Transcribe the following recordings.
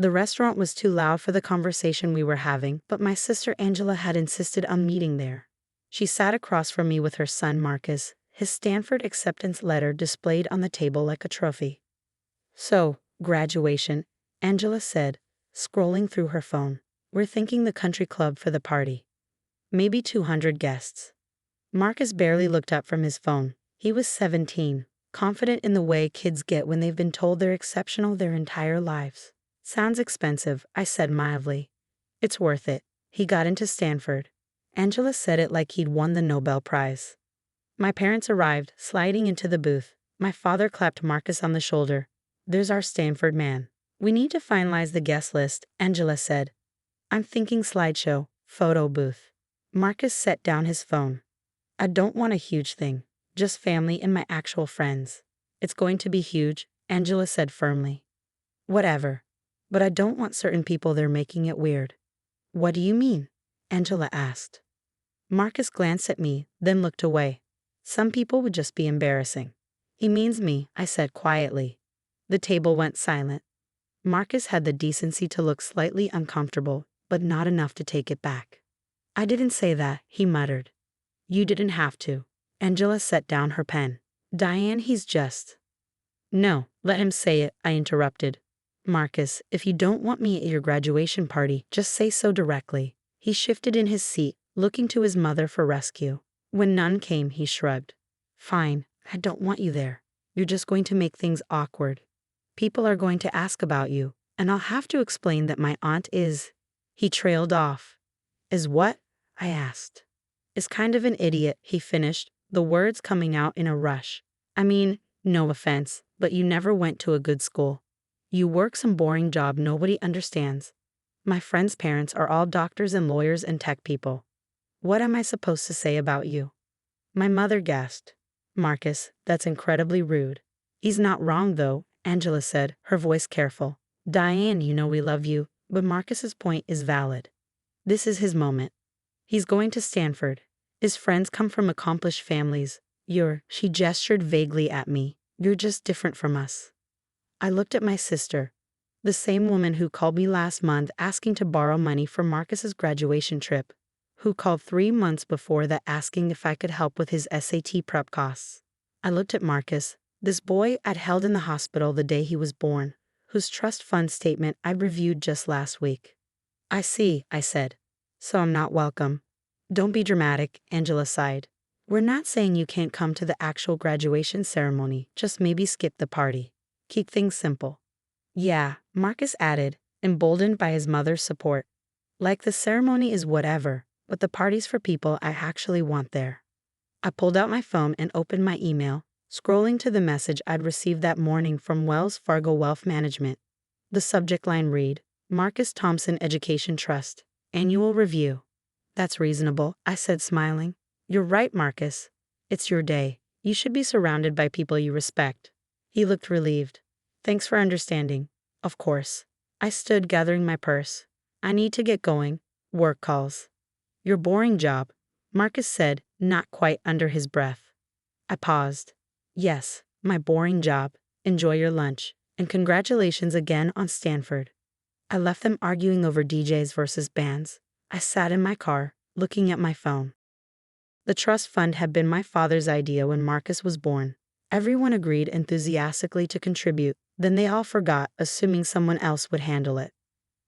The restaurant was too loud for the conversation we were having, but my sister Angela had insisted on meeting there. She sat across from me with her son Marcus, his Stanford acceptance letter displayed on the table like a trophy. "So, graduation," Angela said, scrolling through her phone. "We're thinking the country club for the party. Maybe 200 guests." Marcus barely looked up from his phone. He was 17, confident in the way kids get when they've been told they're exceptional their entire lives. "Sounds expensive," I said mildly. "It's worth it." He got into Stanford. Angela said it like he'd won the Nobel Prize. My parents arrived, sliding into the booth. My father clapped Marcus on the shoulder. "There's our Stanford man." "We need to finalize the guest list," Angela said. "I'm thinking slideshow, photo booth." Marcus set down his phone. "I don't want a huge thing, just family and my actual friends." "It's going to be huge," Angela said firmly. "Whatever. But I don't want certain people there making it weird." "What do you mean?" Angela asked. Marcus glanced at me, then looked away. "Some people would just be embarrassing." "He means me," I said quietly. The table went silent. Marcus had the decency to look slightly uncomfortable, but not enough to take it back. "I didn't say that," he muttered. "You didn't have to." Angela set down her pen. "Diane, he's just—" "No, let him say it," I interrupted. "Marcus, if you don't want me at your graduation party, just say so directly." He shifted in his seat, looking to his mother for rescue. When none came, he shrugged. "Fine, I don't want you there. You're just going to make things awkward. People are going to ask about you, and I'll have to explain that my aunt is—" He trailed off. "Is what?" I asked. "Is kind of an idiot," he finished, the words coming out in a rush. "I mean, no offense, but you never went to a good school. You work some boring job nobody understands. My friends' parents are all doctors and lawyers and tech people. What am I supposed to say about you?" My mother gasped. "Marcus, that's incredibly rude." "He's not wrong though," Angela said, her voice careful. "Diane, you know we love you, but Marcus's point is valid. This is his moment. He's going to Stanford. His friends come from accomplished families. She gestured vaguely at me. "You're just different from us." I looked at my sister, the same woman who called me last month asking to borrow money for Marcus's graduation trip, who called 3 months before that asking if I could help with his SAT prep costs. I looked at Marcus, this boy I'd held in the hospital the day he was born, whose trust fund statement I'd reviewed just last week. "I see," I said. "So I'm not welcome." "Don't be dramatic," Angela sighed. "We're not saying you can't come to the actual graduation ceremony, just maybe skip the party. Keep things simple." "Yeah," Marcus added, emboldened by his mother's support. "Like the ceremony is whatever, but the party's for people I actually want there." I pulled out my phone and opened my email, scrolling to the message I'd received that morning from Wells Fargo Wealth Management. The subject line read, "Marcus Thompson Education Trust, Annual Review." "That's reasonable," I said smiling. "You're right, Marcus. It's your day. You should be surrounded by people you respect." He looked relieved. "Thanks for understanding." "Of course." I stood gathering my purse. "I need to get going. Work calls." "Your boring job," Marcus said, not quite under his breath. I paused. "Yes, my boring job. Enjoy your lunch. And congratulations again on Stanford." I left them arguing over DJs versus bands. I sat in my car, looking at my phone. The trust fund had been my father's idea when Marcus was born. Everyone agreed enthusiastically to contribute, then they all forgot, assuming someone else would handle it.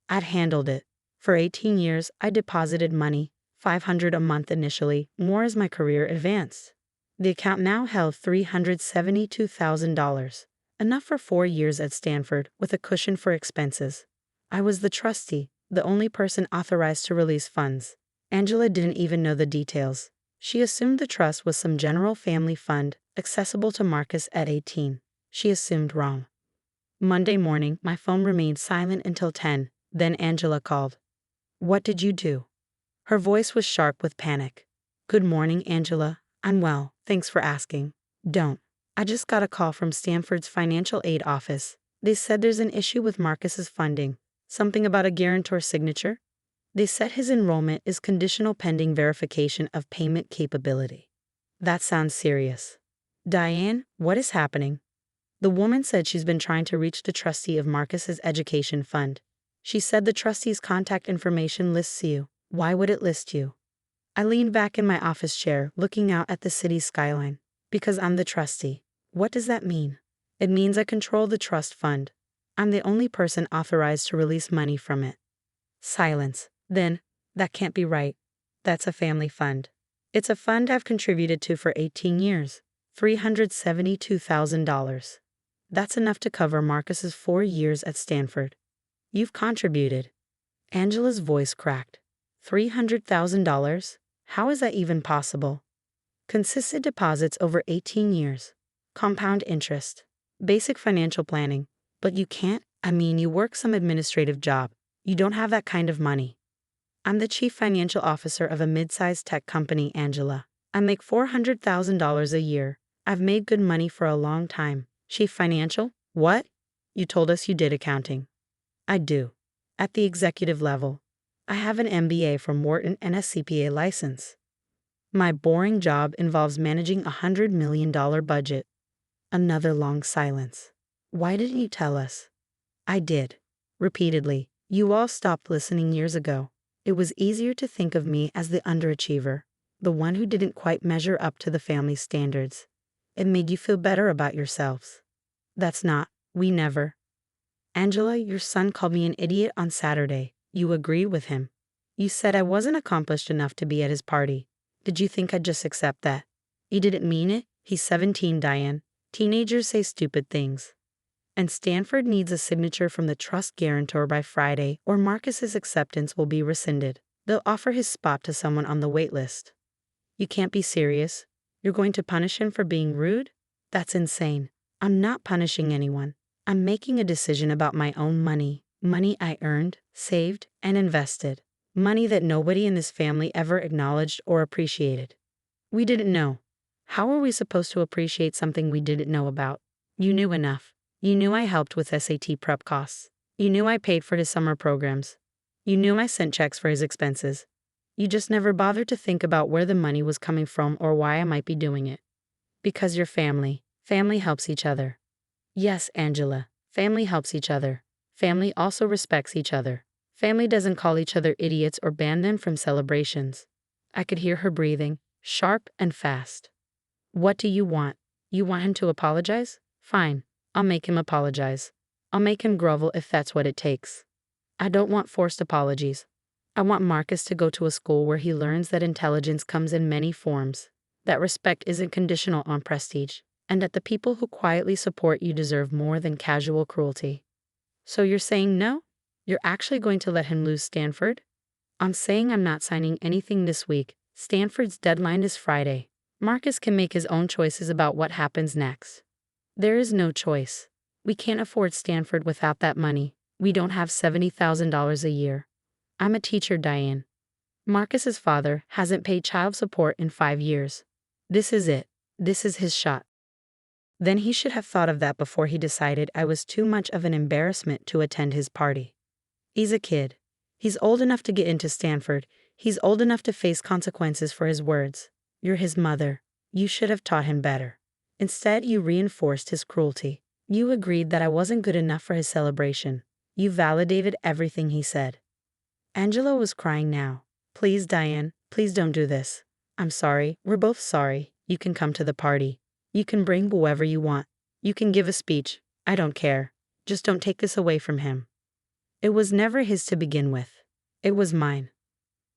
I'd handled it. For 18 years, I deposited money, $500 a month initially, more as my career advanced. The account now held $372,000, enough for 4 years at Stanford, with a cushion for expenses. I was the trustee, the only person authorized to release funds. Angela didn't even know the details. She assumed the trust was some general family fund, accessible to Marcus at 18. She assumed wrong. Monday morning, my phone remained silent until 10, then Angela called. "What did you do?" Her voice was sharp with panic. "Good morning, Angela. I'm well, thanks for asking." "Don't. I just got a call from Stanford's financial aid office. They said there's an issue with Marcus's funding. Something about a guarantor signature? They said his enrollment is conditional pending verification of payment capability." That sounds serious. "Diane, what is happening?" The woman said she's been trying to reach the trustee of Marcus's education fund. She said the trustee's contact information lists you. Why would it list you? I leaned back in my office chair, looking out at the city's skyline. Because I'm the trustee. What does that mean? It means I control the trust fund. I'm the only person authorized to release money from it. Silence. Then, that can't be right. That's a family fund. It's a fund I've contributed to for 18 years. $372,000. That's enough to cover Marcus's 4 years at Stanford. You've contributed. Angela's voice cracked. $300,000? How is that even possible? Consistent deposits over 18 years. Compound interest. Basic financial planning. But you can't, you work some administrative job. You don't have that kind of money. I'm the chief financial officer of a mid-sized tech company, Angela. I make $400,000 a year. I've made good money for a long time. Chief financial? What? You told us you did accounting. I do. At the executive level. I have an MBA from Wharton and a CPA license. My boring job involves managing a $100 million budget. Another long silence. Why didn't you tell us? I did. Repeatedly. You all stopped listening years ago. It was easier to think of me as the underachiever, the one who didn't quite measure up to the family's standards. It made you feel better about yourselves. We never. Angela, your son called me an idiot on Saturday. You agree with him. You said I wasn't accomplished enough to be at his party. Did you think I'd just accept that? He didn't mean it. He's 17, Diane. Teenagers say stupid things. And Stanford needs a signature from the trust guarantor by Friday, or Marcus's acceptance will be rescinded. They'll offer his spot to someone on the wait list. You can't be serious. You're going to punish him for being rude? That's insane. I'm not punishing anyone. I'm making a decision about my own money. Money I earned, saved, and invested. Money that nobody in this family ever acknowledged or appreciated. We didn't know. How were we supposed to appreciate something we didn't know about? You knew enough. You knew I helped with SAT prep costs. You knew I paid for his summer programs. You knew I sent checks for his expenses. You just never bothered to think about where the money was coming from or why I might be doing it. Because you're family. Family helps each other. Yes, Angela. Family helps each other. Family also respects each other. Family doesn't call each other idiots or ban them from celebrations. I could hear her breathing, sharp and fast. What do you want? You want him to apologize? Fine. I'll make him apologize. I'll make him grovel if that's what it takes. I don't want forced apologies. I want Marcus to go to a school where he learns that intelligence comes in many forms, that respect isn't conditional on prestige, and that the people who quietly support you deserve more than casual cruelty. So you're saying no? You're actually going to let him lose Stanford? I'm saying I'm not signing anything this week. Stanford's deadline is Friday. Marcus can make his own choices about what happens next. There is no choice. We can't afford Stanford without that money. We don't have $70,000 a year. I'm a teacher, Diane. Marcus's father hasn't paid child support in 5 years. This is it. This is his shot. Then he should have thought of that before he decided I was too much of an embarrassment to attend his party. He's a kid. He's old enough to get into Stanford. He's old enough to face consequences for his words. You're his mother. You should have taught him better. Instead, you reinforced his cruelty. You agreed that I wasn't good enough for his celebration. You validated everything he said. Angela was crying now. Please, Diane, please don't do this. I'm sorry. We're both sorry. You can come to the party. You can bring whoever you want. You can give a speech. I don't care. Just don't take this away from him. It was never his to begin with. It was mine.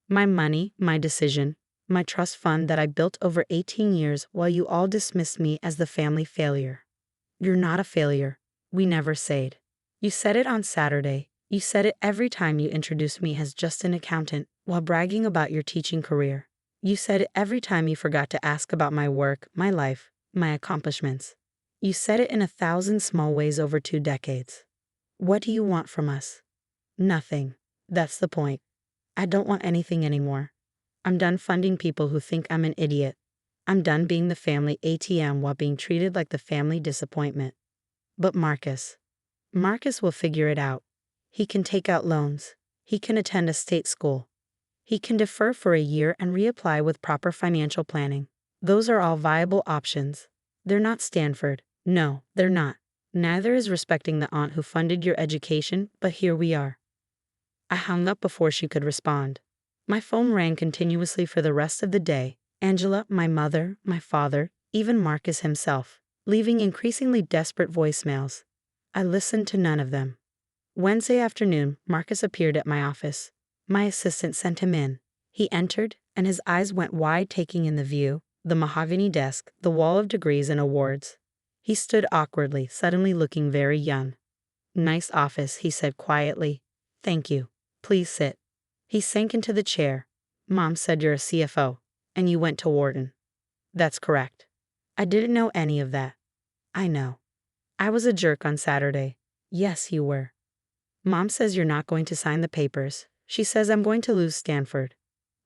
My money, my decision, my trust fund that I built over 18 years while you all dismissed me as the family failure. You're not a failure. We never said. You said it on Saturday. You said it every time you introduced me as just an accountant while bragging about your teaching career. You said it every time you forgot to ask about my work, my life, my accomplishments. You said it in 1,000 small ways over 2 decades. What do you want from us? Nothing. That's the point. I don't want anything anymore. I'm done funding people who think I'm an idiot. I'm done being the family ATM while being treated like the family disappointment. But Marcus will figure it out. He can take out loans. He can attend a state school. He can defer for a year and reapply with proper financial planning. Those are all viable options. They're not Stanford. No, they're not. Neither is respecting the aunt who funded your education, but here we are. I hung up before she could respond. My phone rang continuously for the rest of the day. Angela, my mother, my father, even Marcus himself, leaving increasingly desperate voicemails. I listened to none of them. Wednesday afternoon, Marcus appeared at my office. My assistant sent him in. He entered, and his eyes went wide, taking in the view, the mahogany desk, the wall of degrees and awards. He stood awkwardly, suddenly looking very young. "Nice office," he said quietly. "Thank you. Please sit." He sank into the chair. "Mom said you're a CFO, and you went to Wharton." "That's correct." "I didn't know any of that." "I know. I was a jerk on Saturday." "Yes, you were." "Mom says you're not going to sign the papers. She says I'm going to lose Stanford."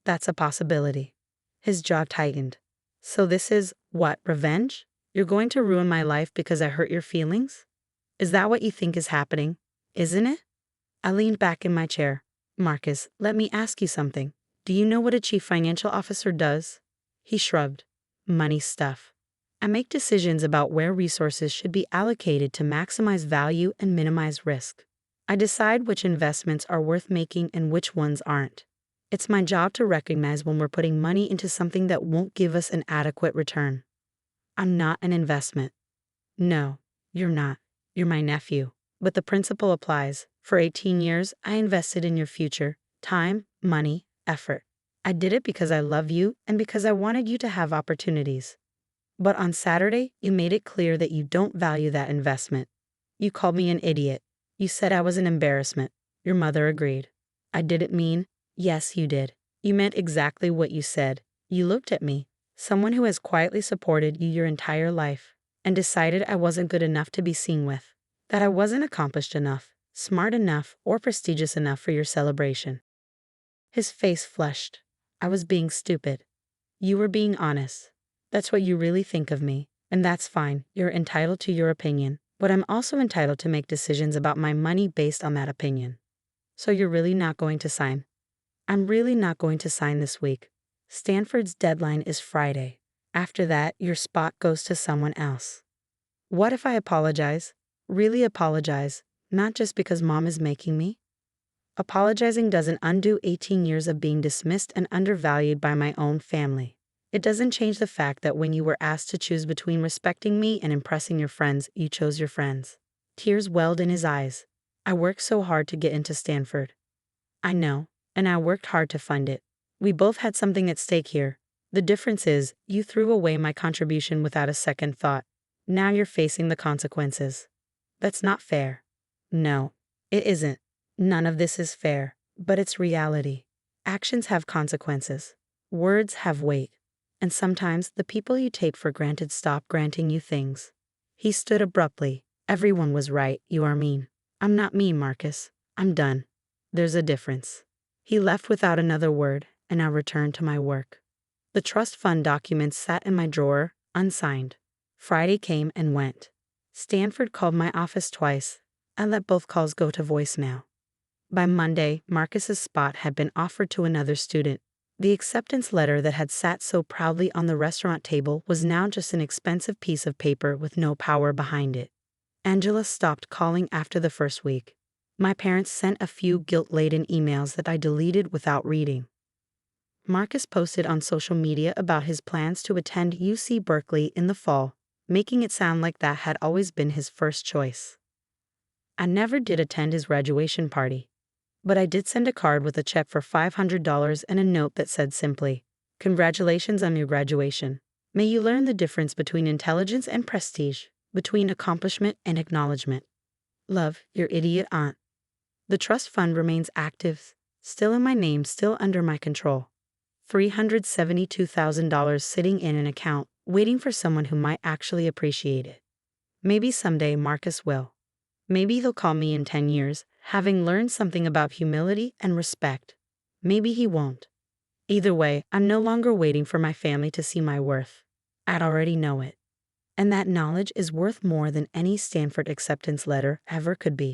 "That's a possibility." His jaw tightened. "So this is, what, revenge? You're going to ruin my life because I hurt your feelings? Is that what you think is happening? Isn't it?" I leaned back in my chair. "Marcus, let me ask you something. Do you know what a chief financial officer does?" He shrugged. "Money stuff. I make decisions about where resources should be allocated to maximize value and minimize risk. I decide which investments are worth making and which ones aren't. It's my job to recognize when we're putting money into something that won't give us an adequate return." "I'm not an investment." "No, you're not. You're my nephew. But the principle applies. For 18 years, I invested in your future. Time, money, effort. I did it because I love you and because I wanted you to have opportunities. But on Saturday, you made it clear that you don't value that investment. You called me an idiot. You said I was an embarrassment. Your mother agreed. I didn't mean." "Yes, you did. You meant exactly what you said. You looked at me, someone who has quietly supported you your entire life, and decided I wasn't good enough to be seen with, that I wasn't accomplished enough, smart enough, or prestigious enough for your celebration." His face flushed. "I was being stupid. You were being honest. That's what you really think of me, and that's fine. You're entitled to your opinion, but I'm also entitled to make decisions about my money based on that opinion. So you're really not going to sign?" "I'm really not going to sign this week. Stanford's deadline is Friday. After that, your spot goes to someone else." "What if I apologize? Really apologize, not just because Mom is making me?" "Apologizing doesn't undo 18 years of being dismissed and undervalued by my own family. It doesn't change the fact that when you were asked to choose between respecting me and impressing your friends, you chose your friends." Tears welled in his eyes. "I worked so hard to get into Stanford." "I know, and I worked hard to fund it. We both had something at stake here. The difference is, you threw away my contribution without a second thought. Now you're facing the consequences." "That's not fair." "No, it isn't. None of this is fair, but it's reality. Actions have consequences. Words have weight. And sometimes the people you take for granted stop granting you things." He stood abruptly. "Everyone was right. You are mean." "I'm not mean, Marcus. I'm done. There's a difference." He left without another word, and I returned to my work. The trust fund documents sat in my drawer, unsigned. Friday came and went. Stanford called my office twice. I let both calls go to voicemail. By Monday, Marcus's spot had been offered to another student. The acceptance letter that had sat so proudly on the restaurant table was now just an expensive piece of paper with no power behind it. Angela stopped calling after the first week. My parents sent a few guilt-laden emails that I deleted without reading. Marcus posted on social media about his plans to attend UC Berkeley in the fall, making it sound like that had always been his first choice. I never did attend his graduation party, but I did send a card with a check for $500 and a note that said simply, "Congratulations on your graduation. May you learn the difference between intelligence and prestige, between accomplishment and acknowledgement. Love, your idiot aunt." The trust fund remains active, still in my name, still under my control. $372,000 sitting in an account, waiting for someone who might actually appreciate it. Maybe someday Marcus will. Maybe he'll call me in 10 years, having learned something about humility and respect. Maybe he won't. Either way, I'm no longer waiting for my family to see my worth. I'd already know it. And that knowledge is worth more than any Stanford acceptance letter ever could be.